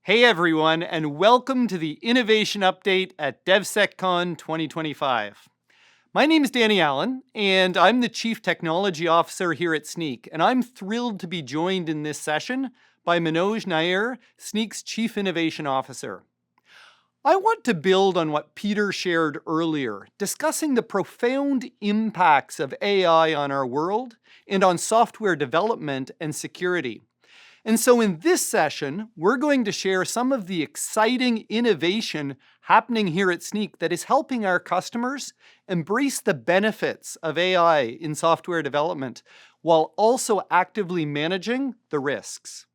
Hey everyone, and welcome to the Innovation Update at DevSecCon 2025. My name is Danny Allan, and I'm the Chief Technology Officer here at Snyk, and I'm thrilled to be joined in this session by Manoj Nair, Snyk's Chief Innovation Officer. I want to build on what Peter shared earlier, discussing the profound impacts of AI on our world and on software development and security. And so in this session, we're going to share some of the exciting innovation happening here at Snyk that is helping our customers embrace the benefits of AI in software development while also actively managing the risks.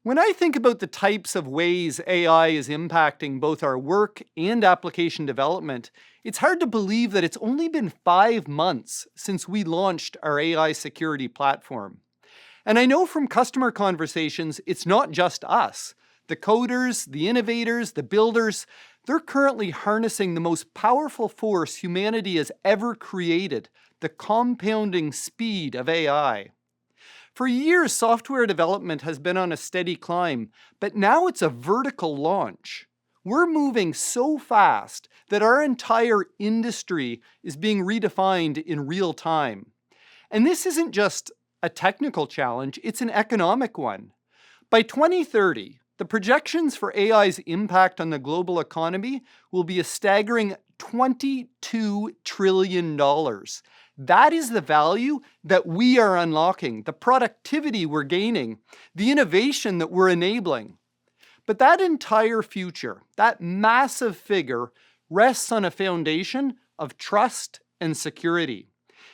When I think about the types of ways AI is impacting both our work and application development, it's hard to believe that it's only been 5 months since we launched our AI security platform. And I know from customer conversations, it's not just us. The coders, the innovators, the builders, they're currently harnessing the most powerful force humanity has ever created, the compounding speed of AI. For years, software development has been on a steady climb, but now it's a vertical launch. We're moving so fast that our entire industry is being redefined in real time. And this isn't just a technical challenge, it's an economic one. By 2030, the projections for AI's impact on the global economy will be a staggering $22 trillion. That is the value that we are unlocking, the productivity we're gaining, the innovation that we're enabling. But that entire future, that massive figure, rests on a foundation of trust and security.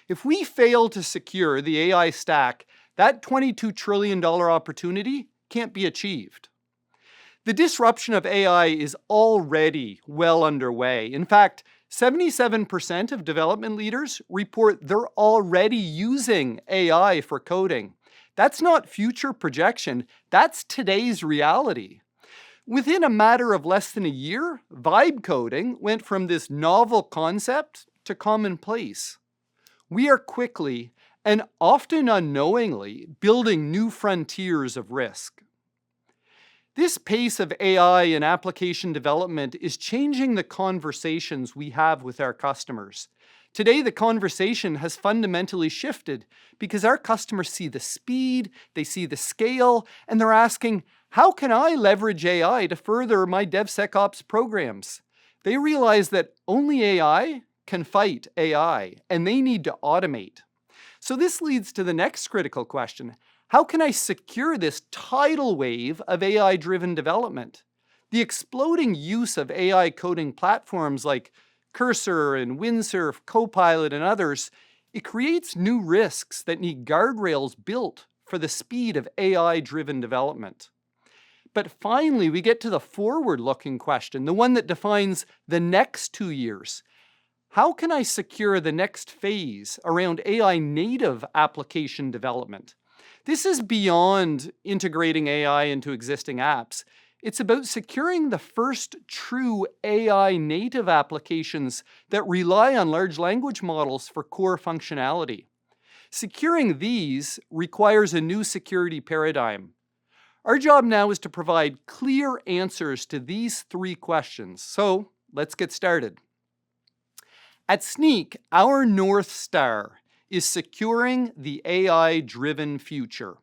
If we fail to secure the AI stack, that $22 trillion opportunity can't be achieved. The disruption of AI is already well underway. In fact, 77% of development leaders report they're already using AI for coding. That's not future projection, that's today's reality. Within a matter of less than a year, vibe coding went from this novel concept to commonplace. We are quickly, and often unknowingly, building new frontiers of risk. This pace of AI and application development is changing the conversations we have with our customers. Today, the conversation has fundamentally shifted because our customers see the speed, they see the scale, and they're asking, how can I leverage AI to further my DevSecOps programs? They realize that only AI can fight AI, and they need to automate. So this leads to the next critical question. How can I secure this tidal wave of AI-driven development? The exploding use of AI coding platforms like Cursor and Windsurf, Copilot, and others, it creates new risks that need guardrails built for the speed of AI-driven development. But finally, we get to the forward-looking question, the one that defines the next 2 years. How can I secure the next phase around AI native application development? This is beyond integrating AI into existing apps. It's about securing the first true AI native applications that rely on large language models for core functionality. Securing these requires a new security paradigm. Our job now is to provide clear answers to these 3 questions. So let's get started. At Snyk, our North Star is securing the AI-driven future.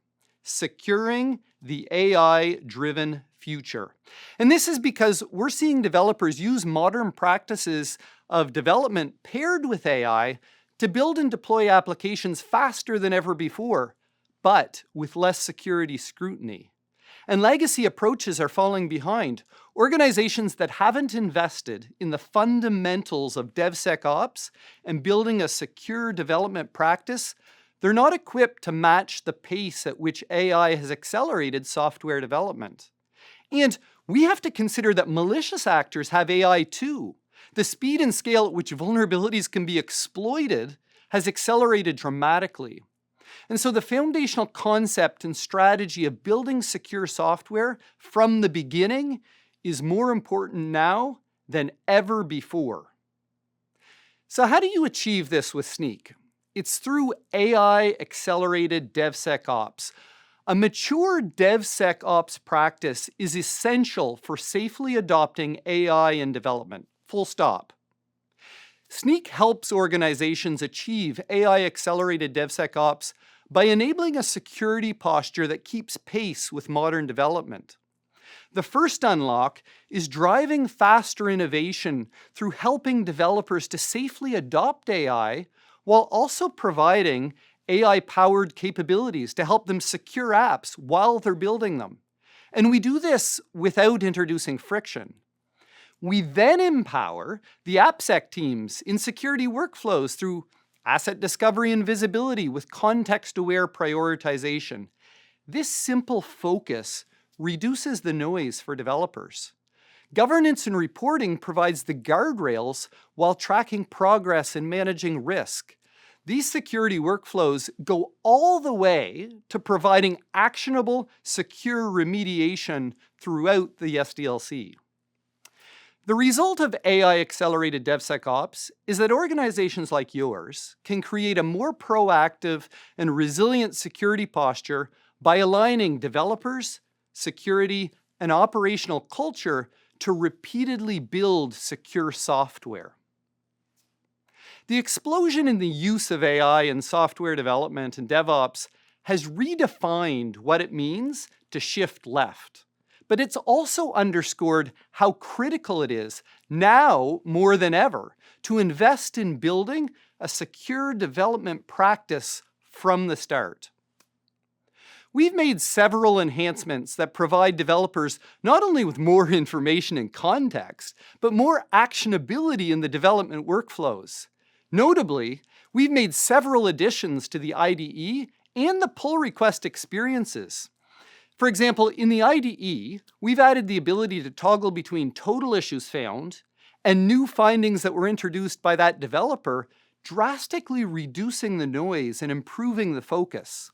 Securing the AI-driven future. And this is because we're seeing developers use modern practices of development paired with AI to build and deploy applications faster than ever before, but with less security scrutiny. And legacy approaches are falling behind. Organizations that haven't invested in the fundamentals of DevSecOps and building a secure development practice, they're not equipped to match the pace at which AI has accelerated software development. And we have to consider that malicious actors have AI too. The speed and scale at which vulnerabilities can be exploited has accelerated dramatically. And so the foundational concept and strategy of building secure software from the beginning is more important now than ever before. So how do you achieve this with Snyk? It's through AI-accelerated DevSecOps, A mature DevSecOps practice is essential for safely adopting AI in development. Full stop. Snyk helps organizations achieve AI-accelerated DevSecOps by enabling a security posture that keeps pace with modern development. The first unlock is driving faster innovation through helping developers to safely adopt AI while also providing AI-powered capabilities to help them secure apps while they're building them. And we do this without introducing friction. We then empower the AppSec teams in security workflows through asset discovery and visibility with context-aware prioritization. This simple focus reduces the noise for developers. Governance and reporting provides the guardrails while tracking progress and managing risk. These security workflows go all the way to providing actionable, secure remediation throughout the SDLC. The result of AI-accelerated DevSecOps is that organizations like yours can create a more proactive and resilient security posture by aligning developers, security, and operational culture to repeatedly build secure software. The explosion in the use of AI in software development and DevOps has redefined what it means to shift left. But it's also underscored how critical it is, now more than ever, to invest in building a secure development practice from the start. We've made several enhancements that provide developers not only with more information and context, but more actionability in the development workflows. Notably, we've made several additions to the IDE and the pull request experiences. For example, in the IDE, we've added the ability to toggle between total issues found and new findings that were introduced by that developer, drastically reducing the noise and improving the focus.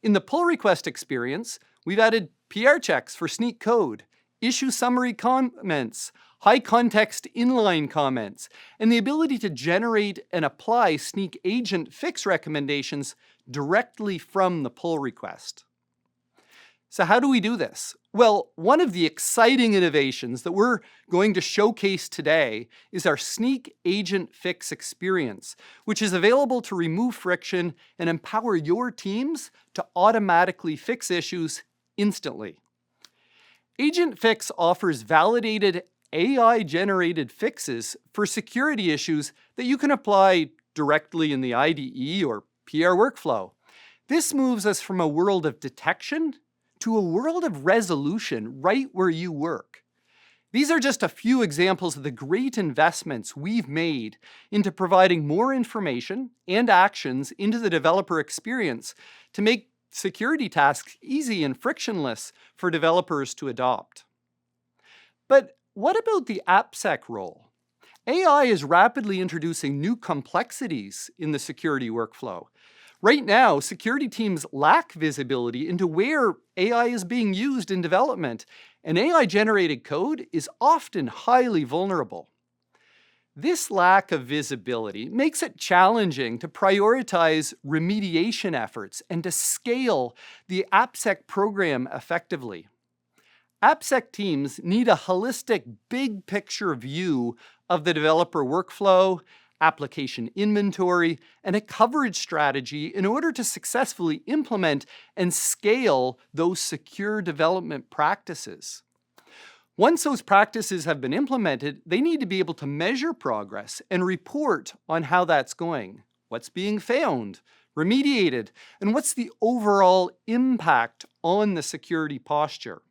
In the pull request experience, we've added PR checks for Snyk code, issue summary comments, high context inline comments, and the ability to generate and apply Snyk agent fix recommendations directly from the pull request. So how do we do this? Well, one of the exciting innovations that we're going to showcase today is our Snyk agent fix experience, which is available to remove friction and empower your teams to automatically fix issues instantly. Agent Fix offers validated AI-generated fixes for security issues that you can apply directly in the IDE or PR workflow. This moves us from a world of detection to a world of resolution right where you work. These are just a few examples of the great investments we've made into providing more information and actions into the developer experience to make security tasks easy and frictionless for developers to adopt. But what about the AppSec role? AI is rapidly introducing new complexities in the security workflow. Right now, security teams lack visibility into where AI is being used in development, and AI-generated code is often highly vulnerable. This lack of visibility makes it challenging to prioritize remediation efforts and to scale the AppSec program effectively. AppSec teams need a holistic, big-picture view of the developer workflow, application inventory, and a coverage strategy in order to successfully implement and scale those secure development practices. Once those practices have been implemented, they need to be able to measure progress and report on how that's going, what's being found, remediated, and what's the overall impact on the security posture.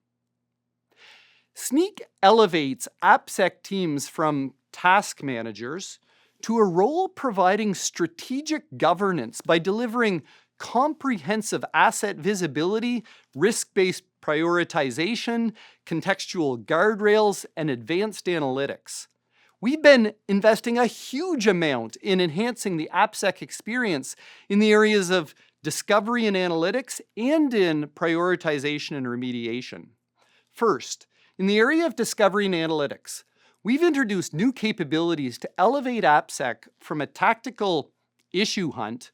Snyk elevates AppSec teams from task managers to a role providing strategic governance by delivering comprehensive asset visibility, risk-based prioritization, contextual guardrails, and advanced analytics. We've been investing a huge amount in enhancing the AppSec experience in the areas of discovery and analytics and in prioritization and remediation. First, in the area of discovery and analytics, we've introduced new capabilities to elevate AppSec from a tactical issue hunt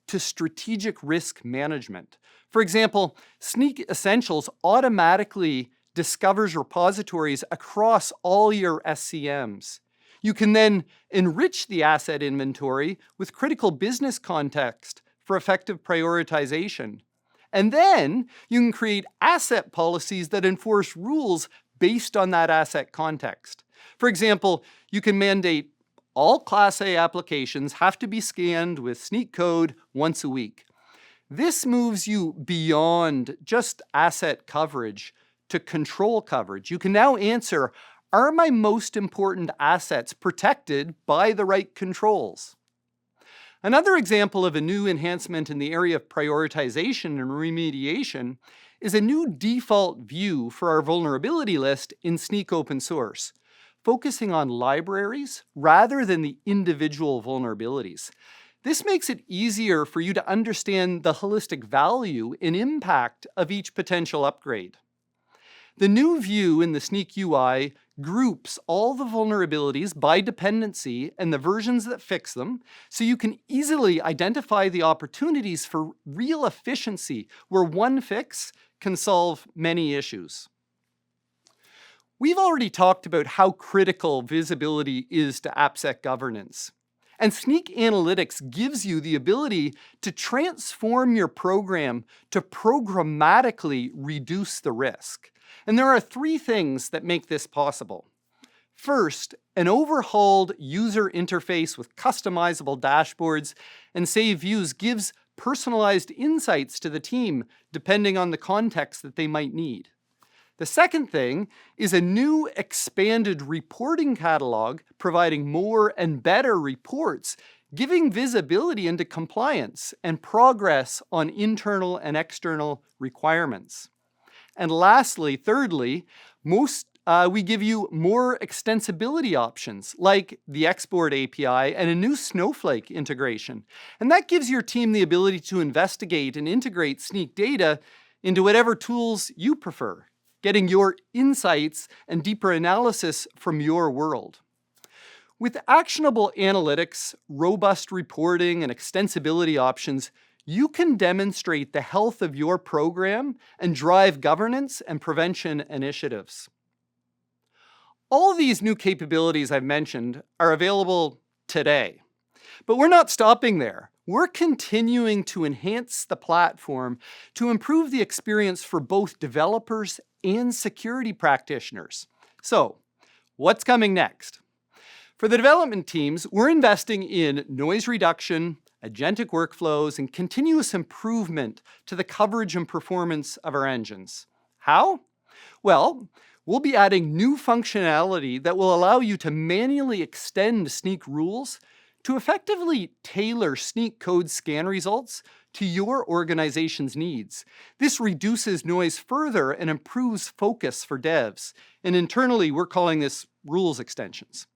to strategic risk management. For example, Snyk Essentials automatically discovers repositories across all your SCMs. You can then enrich the asset inventory with critical business context for effective prioritization. And then you can create asset policies that enforce rules based on that asset context. For example, you can mandate all Class A applications have to be scanned with Snyk code once a week. This moves you beyond just asset coverage to control coverage. You can now answer, are my most important assets protected by the right controls? Another example of a new enhancement in the area of prioritization and remediation is a new default view for our vulnerability list in Snyk open source, focusing on libraries rather than the individual vulnerabilities. This makes it easier for you to understand the holistic value and impact of each potential upgrade. The new view in the Snyk UI groups all the vulnerabilities by dependency and the versions that fix them, so you can easily identify the opportunities for real efficiency where one fix can solve many issues. We've already talked about how critical visibility is to AppSec governance. And Snyk Analytics gives you the ability to transform your program to programmatically reduce the risk. And there are 3 things that make this possible. First, an overhauled user interface with customizable dashboards and save views gives personalized insights to the team depending on the context that they might need. The second thing is a new expanded reporting catalog providing more and better reports, giving visibility into compliance and progress on internal and external requirements. And lastly, thirdly, we give you more extensibility options like the export API and a new Snowflake integration. And that gives your team the ability to investigate and integrate Snyk data into whatever tools you prefer, getting your insights and deeper analysis from your world. With actionable analytics, robust reporting, and extensibility options, you can demonstrate the health of your program and drive governance and prevention initiatives. All these new capabilities I've mentioned are available today, but we're not stopping there. We're continuing to enhance the platform to improve the experience for both developers and security practitioners. So, what's coming next? For the development teams, we're investing in noise reduction, agentic workflows, and continuous improvement to the coverage and performance of our engines. How? Well, we'll be adding new functionality that will allow you to manually extend Snyk rules to effectively tailor Snyk code scan results to your organization's needs. This reduces noise further and improves focus for devs. And internally, we're calling this rules extensions.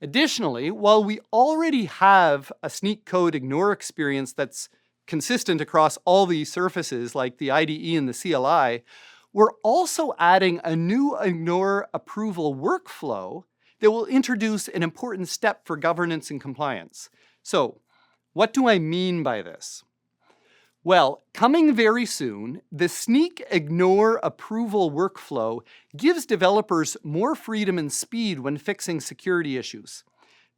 Additionally, while we already have a Snyk code ignore experience that's consistent across all these surfaces like the IDE and the CLI, we're also adding a new ignore approval workflow that will introduce an important step for governance and compliance. So, what do I mean by this? Well, coming very soon, the Snyk ignore approval workflow gives developers more freedom and speed when fixing security issues.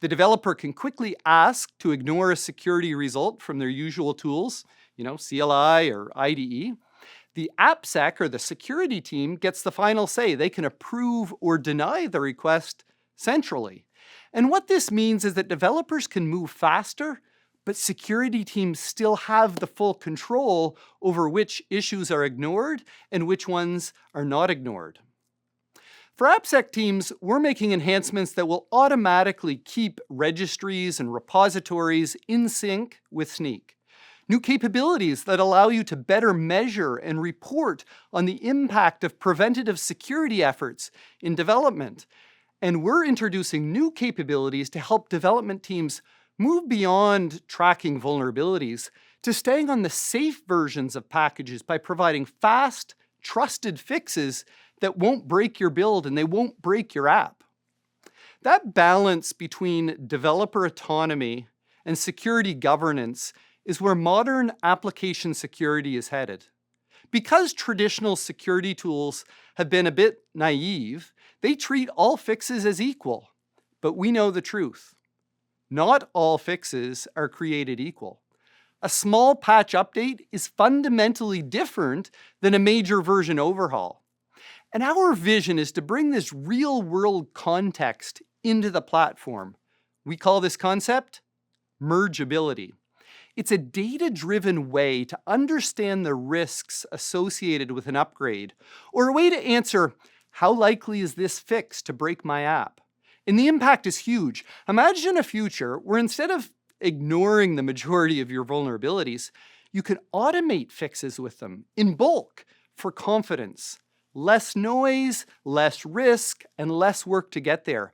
The developer can quickly ask to ignore a security result from their usual tools, CLI or IDE. The AppSec or the security team gets the final say. They can approve or deny the request centrally. And what this means is that developers can move faster, but security teams still have the full control over which issues are ignored and which ones are not ignored. For AppSec teams, we're making enhancements that will automatically keep registries and repositories in sync with Snyk. New capabilities that allow you to better measure and report on the impact of preventative security efforts in development. And we're introducing new capabilities to help development teams move beyond tracking vulnerabilities to staying on the safe versions of packages by providing fast, trusted fixes that won't break your build and they won't break your app. That balance between developer autonomy and security governance is where modern application security is headed. Because traditional security tools have been a bit naive, they treat all fixes as equal. But we know the truth. Not all fixes are created equal. A small patch update is fundamentally different than a major version overhaul. And our vision is to bring this real-world context into the platform. We call this concept mergeability. It's a data-driven way to understand the risks associated with an upgrade, or a way to answer, how likely is this fix to break my app? And the impact is huge. Imagine a future where instead of ignoring the majority of your vulnerabilities, you can automate fixes with them in bulk for confidence. Less noise, less risk, and less work to get there.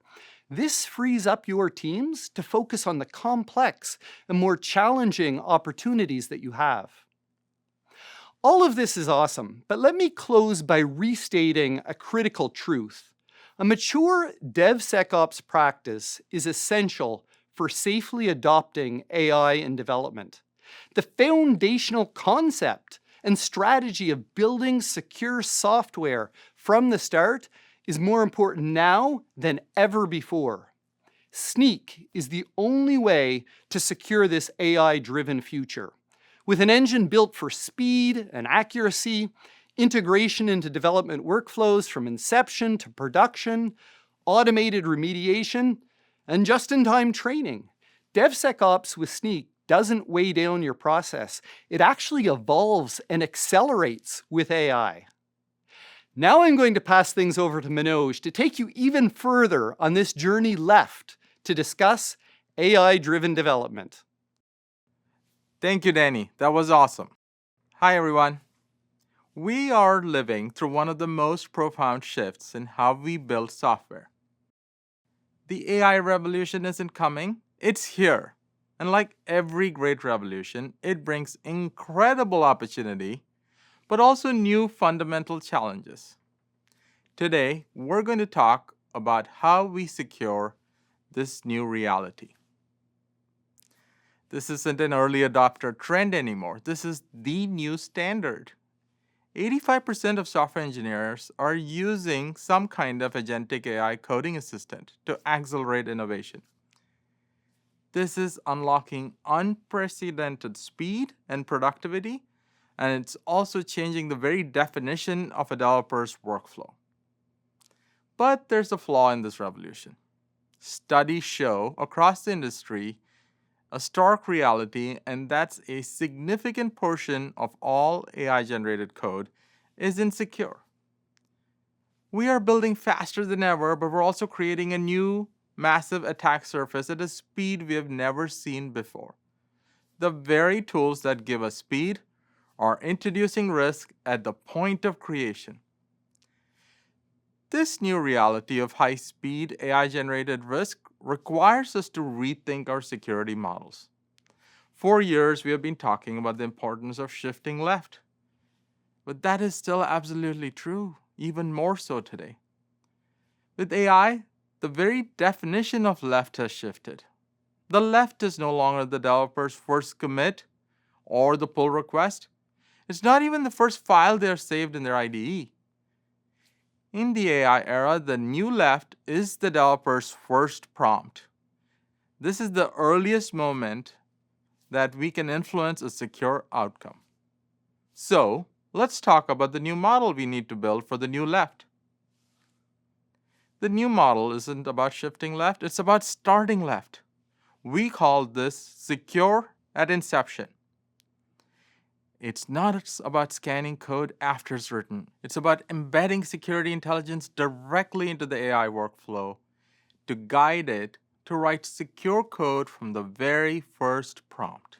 This frees up your teams to focus on the complex and more challenging opportunities that you have. All of this is awesome, but let me close by restating a critical truth. A mature DevSecOps practice is essential for safely adopting AI in development. The foundational concept and strategy of building secure software from the start is more important now than ever before. Snyk is the only way to secure this AI-driven future. With an engine built for speed and accuracy, integration into development workflows from inception to production, automated remediation, and just-in-time training, DevSecOps with Snyk doesn't weigh down your process. It actually evolves and accelerates with AI. Now I'm going to pass things over to Manoj to take you even further on this journey left to discuss AI-driven development. Thank you, Danny. That was awesome. Hi, everyone. We are living through one of the most profound shifts in how we build software. The AI revolution isn't coming, it's here. And like every great revolution, it brings incredible opportunity, but also new fundamental challenges. Today, we're going to talk about how we secure this new reality. This isn't an early adopter trend anymore. This is the new standard. 85% of software engineers are using some kind of agentic AI coding assistant to accelerate innovation. This is unlocking unprecedented speed and productivity, and it's also changing the very definition of a developer's workflow. But there's a flaw in this revolution. Studies show across the industry a stark reality, and that's a significant portion of all AI-generated code is insecure. We are building faster than ever, but we're also creating a new massive attack surface at a speed we have never seen before. The very tools that give us speed are introducing risk at the point of creation. This new reality of high-speed AI-generated risk requires us to rethink our security models. For years, we have been talking about the importance of shifting left. But that is still absolutely true, even more so today. With AI, the very definition of left has shifted. The left is no longer the developer's first commit or the pull request. It's not even the first file they are saved in their IDE. In the AI era, the new left is the developer's first prompt. This is the earliest moment that we can influence a secure outcome. So, let's talk about the new model we need to build for the new left. The new model isn't about shifting left, it's about starting left. We call this secure at inception. It's not about scanning code after it's written. It's about embedding security intelligence directly into the AI workflow to guide it to write secure code from the very first prompt.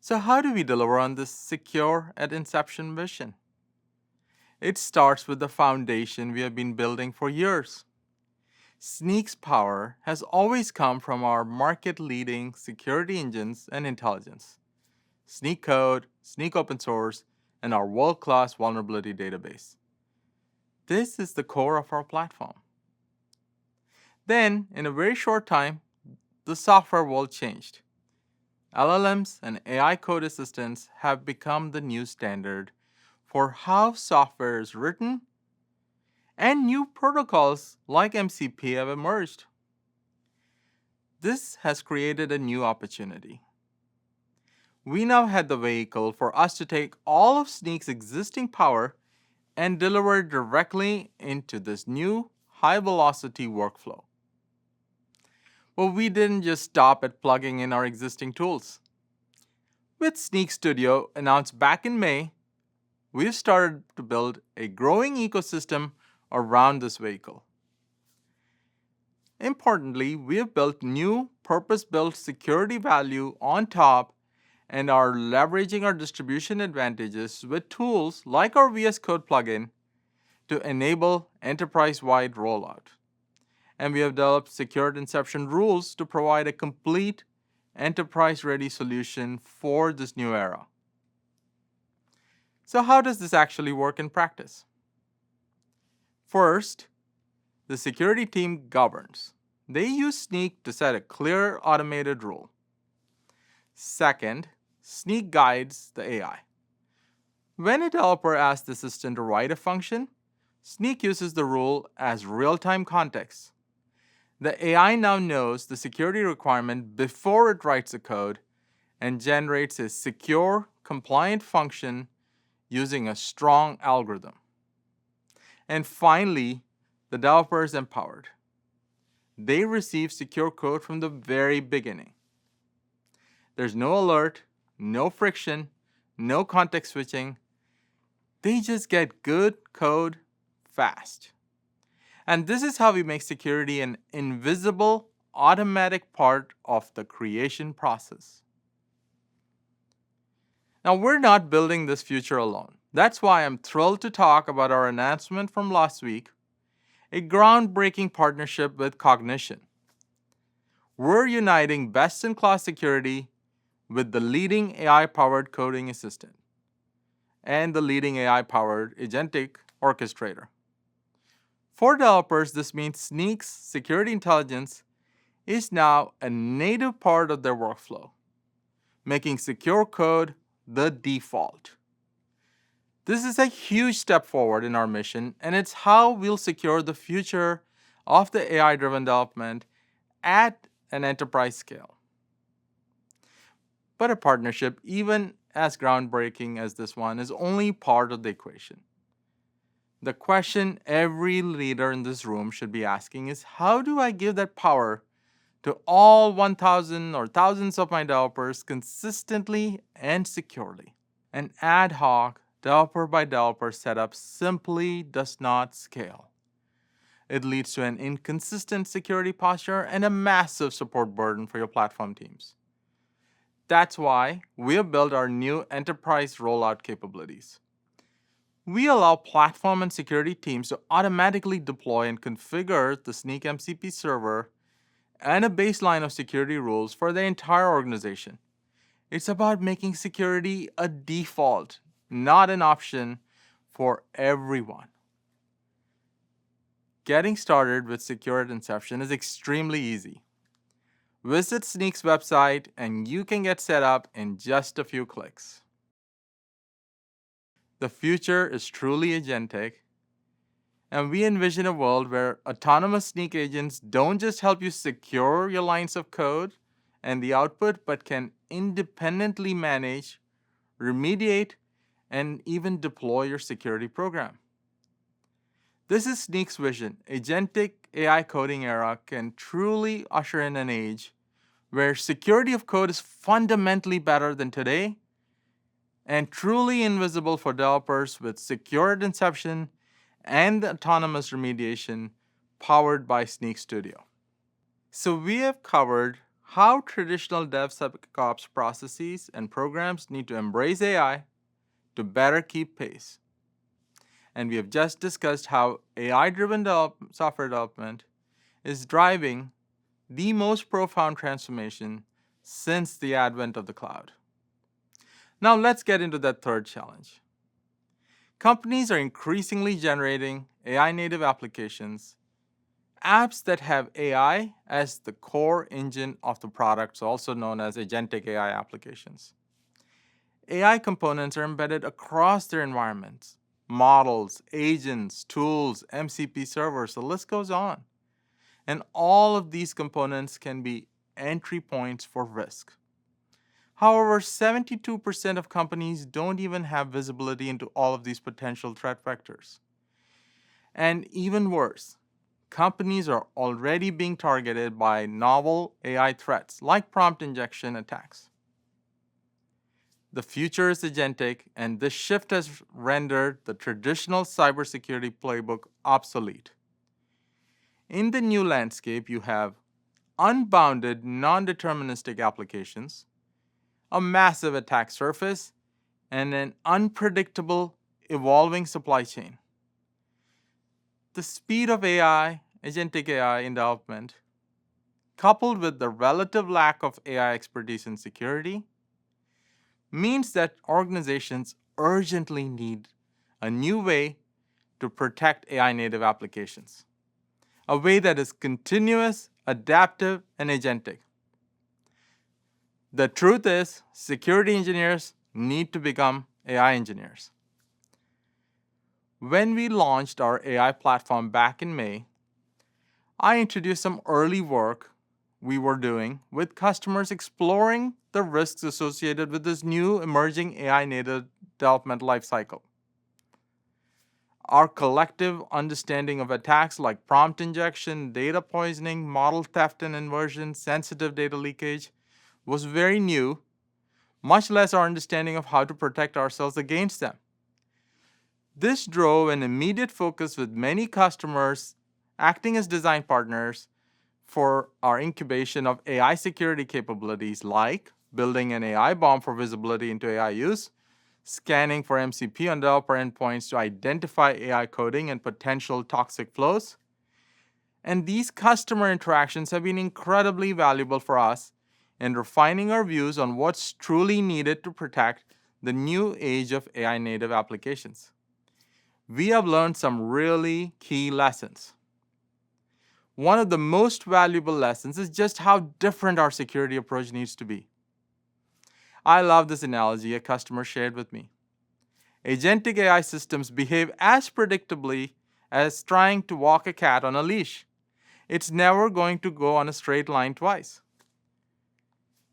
So how do we deliver on this secure at inception vision? It starts with the foundation we have been building for years. Snyk's power has always come from our market-leading security engines and intelligence. Snyk Code, Snyk Open Source, and our world-class vulnerability database. This is the core of our platform. Then, in a very short time, the software world changed. LLMs and AI code assistants have become the new standard for how software is written, and new protocols like MCP have emerged. This has created a new opportunity. We now have the vehicle for us to take all of Snyk's existing power and deliver it directly into this new high-velocity workflow. But we didn't just stop at plugging in our existing tools. With Snyk Studio announced back in May, we've started to build a growing ecosystem around this vehicle. Importantly, we have built new purpose-built security value on top and are leveraging our distribution advantages with tools like our VS Code plugin to enable enterprise-wide rollout. And we have developed secured inception rules to provide a complete enterprise-ready solution for this new era. So how does this actually work in practice? First, the security team governs. They use Snyk to set a clear automated rule. Second, Snyk guides the AI. When a developer asks the assistant to write a function, Snyk uses the rule as real-time context. The AI now knows the security requirement before it writes the code and generates a secure, compliant function using a strong algorithm. And finally, the developer is empowered. They receive secure code from the very beginning. There's no alert, no friction, no context switching. They just get good code fast. And this is how we make security an invisible, automatic part of the creation process. Now, we're not building this future alone. That's why I'm thrilled to talk about our announcement from last week, a groundbreaking partnership with Cognition. We're uniting best-in-class security with the leading AI-powered coding assistant and the leading AI-powered agentic orchestrator. For developers, this means Snyk's security intelligence is now a native part of their workflow, making secure code the default. This is a huge step forward in our mission, and it's how we'll secure the future of the AI-driven development at an enterprise scale. But a partnership, even as groundbreaking as this one, is only part of the equation. The question every leader in this room should be asking is, how do I give that power to all 1,000 or thousands of my developers consistently and securely? An ad hoc, developer by developer setup simply does not scale. It leads to an inconsistent security posture and a massive support burden for your platform teams. That's why we have built our new enterprise rollout capabilities. We allow platform and security teams to automatically deploy and configure the Snyk MCP server and a baseline of security rules for the entire organization. It's about making security a default, not an option for everyone. Getting started with secured inception is extremely easy. Visit Snyk's website and you can get set up in just a few clicks. The future is truly agentic, and we envision a world where autonomous Snyk agents don't just help you secure your lines of code and the output, but can independently manage, remediate, and even deploy your security program. This is Snyk's vision. Agentic AI coding era can truly usher in an age where security of code is fundamentally better than today and truly invisible for developers with secured inception and autonomous remediation powered by Snyk Studio. So we have covered how traditional DevSecOps processes and programs need to embrace AI to better keep pace. And we have just discussed how AI-driven software development is driving the most profound transformation since the advent of the cloud. Now let's get into that third challenge. Companies are increasingly generating AI-native applications Apps that have AI as the core engine of the products, also known as agentic AI applications. AI components are embedded across their environments. Models, agents, tools, MCP servers, the list goes on. And all of these components can be entry points for risk. However, 72% of companies don't even have visibility into all of these potential threat vectors. And even worse, companies are already being targeted by novel AI threats like prompt injection attacks. The future is agentic, and this shift has rendered the traditional cybersecurity playbook obsolete. In the new landscape, you have unbounded, non-deterministic applications, a massive attack surface, and an unpredictable, evolving supply chain. The speed of AI, agentic AI in development, coupled with the relative lack of AI expertise in security, means that organizations urgently need a new way to protect AI native applications, a way that is continuous, adaptive, and agentic. The truth is, security engineers need to become AI engineers. When we launched our AI platform back in May, I introduced some early work we were doing with customers exploring the risks associated with this new emerging AI native development lifecycle. Our collective understanding of attacks like prompt injection, data poisoning, model theft and inversion, sensitive data leakage was very new, much less our understanding of how to protect ourselves against them. This drove an immediate focus with many customers acting as design partners for our incubation of AI security capabilities like building an AI bomb for visibility into AI use, scanning for MCP on developer endpoints to identify AI coding and potential toxic flows. And these customer interactions have been incredibly valuable for us in refining our views on what's truly needed to protect the new age of AI native applications. We have learned some really key lessons. One of the most valuable lessons is just how different our security approach needs to be. I love this analogy a customer shared with me. Agentic AI systems behave as predictably as trying to walk a cat on a leash. It's never going to go on a straight line twice.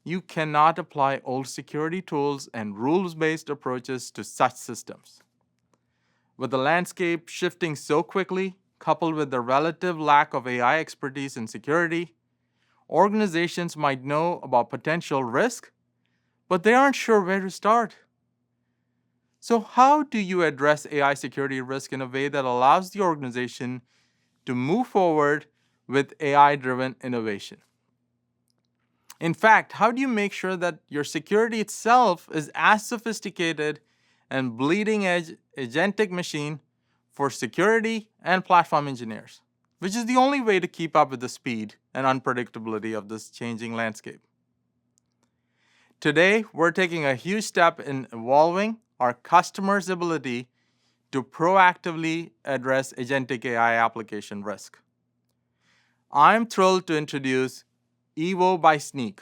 You cannot apply old security tools and rules-based approaches to such systems. With the landscape shifting so quickly, coupled with the relative lack of AI expertise in security, organizations might know about potential risk, but they aren't sure where to start. So how do you address AI security risk in a way that allows the organization to move forward with AI-driven innovation? In fact, how do you make sure that your security itself is as sophisticated and bleeding-edge agentic machine for security and platform engineers, which is the only way to keep up with the speed and unpredictability of this changing landscape? Today, we're taking a huge step in evolving our customers' ability to proactively address agentic AI application risk. I'm thrilled to introduce Evo by Snyk,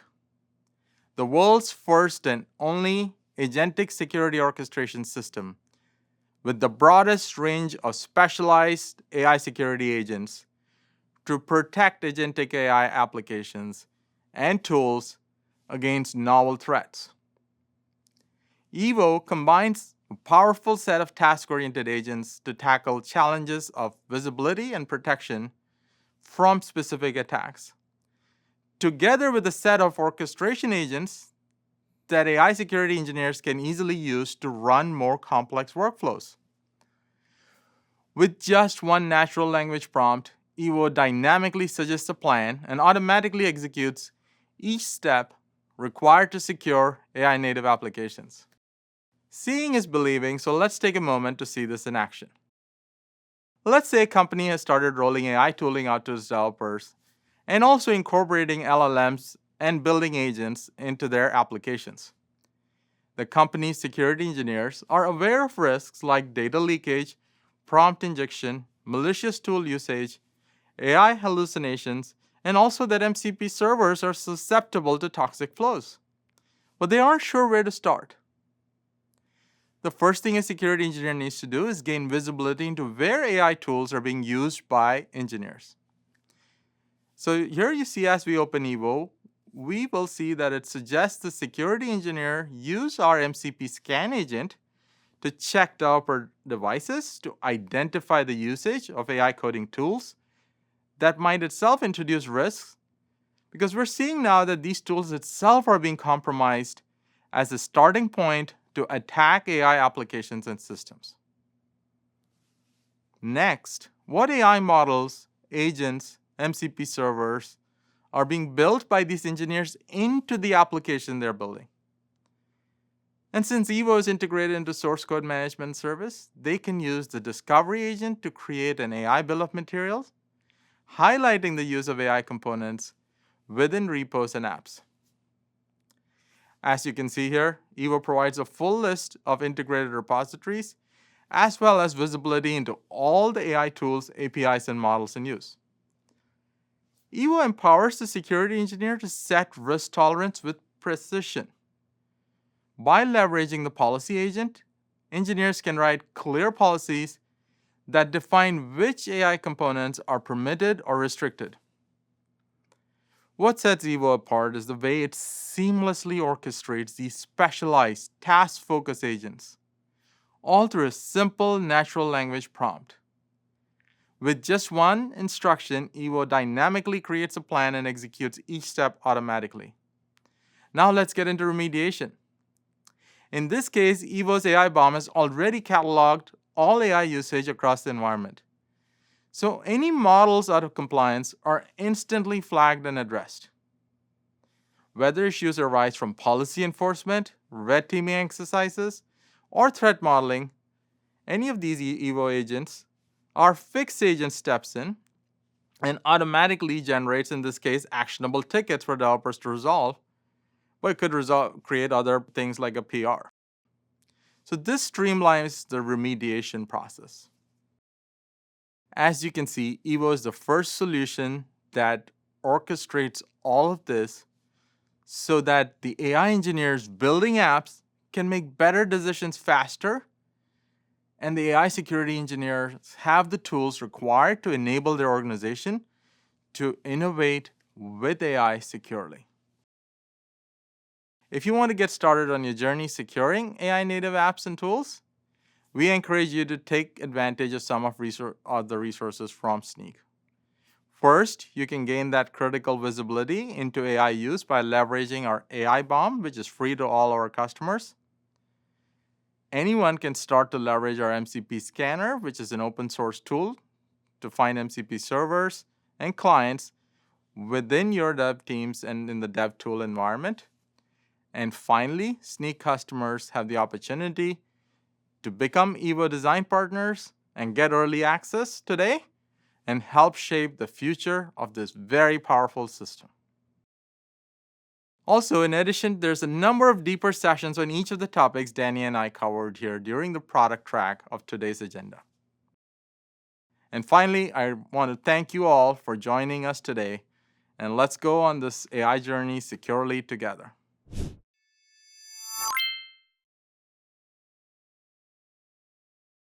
the world's first and only agentic security orchestration system with the broadest range of specialized AI security agents to protect agentic AI applications and tools against novel threats. Evo combines a powerful set of task-oriented agents to tackle challenges of visibility and protection from specific attacks, together with a set of orchestration agents that AI security engineers can easily use to run more complex workflows. With just one natural language prompt, Evo dynamically suggests a plan and automatically executes each step required to secure AI native applications. Seeing is believing, so let's take a moment to see this in action. Let's say a company has started rolling AI tooling out to its developers and also incorporating LLMs and building agents into their applications. The company's security engineers are aware of risks like data leakage, prompt injection, malicious tool usage, AI hallucinations, and also that MCP servers are susceptible to toxic flows. But they aren't sure where to start. The first thing a security engineer needs to do is gain visibility into where AI tools are being used by engineers. So here you see, as we open Evo, we will see that it suggests the security engineer use our MCP scan agent to check developer devices to identify the usage of AI coding tools that might itself introduce risks, because we're seeing now that these tools itself are being compromised as a starting point to attack AI applications and systems. Next, what AI models, agents, MCP servers are being built by these engineers into the application they're building. And since Evo is integrated into source code management service, they can use the discovery agent to create an AI bill of materials, highlighting the use of AI components within repos and apps. As you can see here, Evo provides a full list of integrated repositories, as well as visibility into all the AI tools, APIs, and models in use. Evo empowers the security engineer to set risk tolerance with precision. By leveraging the policy agent, engineers can write clear policies that define which AI components are permitted or restricted. What sets Evo apart is the way it seamlessly orchestrates these specialized, task-focused agents, all through a simple natural language prompt. With just one instruction, Evo dynamically creates a plan and executes each step automatically. Now let's get into remediation. In this case, Evo's AI bomb has already cataloged all AI usage across the environment. So any models out of compliance are instantly flagged and addressed. Whether issues arise from policy enforcement, red teaming exercises, or threat modeling, any of these Evo agents, our fix agent steps in and automatically generates, in this case, actionable tickets for developers to resolve, but it could create other things like a PR. So this streamlines the remediation process. As you can see, Evo is the first solution that orchestrates all of this so that the AI engineers building apps can make better decisions faster, and the AI security engineers have the tools required to enable their organization to innovate with AI securely. If you want to get started on your journey securing AI native apps and tools, we encourage you to take advantage of some of the resources from Snyk. First, you can gain that critical visibility into AI use by leveraging our AI bomb, which is free to all our customers. Anyone can start to leverage our MCP scanner, which is an open source tool to find MCP servers and clients within your dev teams and in the dev tool environment. And finally, Snyk customers have the opportunity to become Evo design partners and get early access today and help shape the future of this very powerful system. Also, in addition, there's a number of deeper sessions on each of the topics Danny and I covered here during the product track of today's agenda. And finally, I want to thank you all for joining us today, and let's go on this AI journey securely together.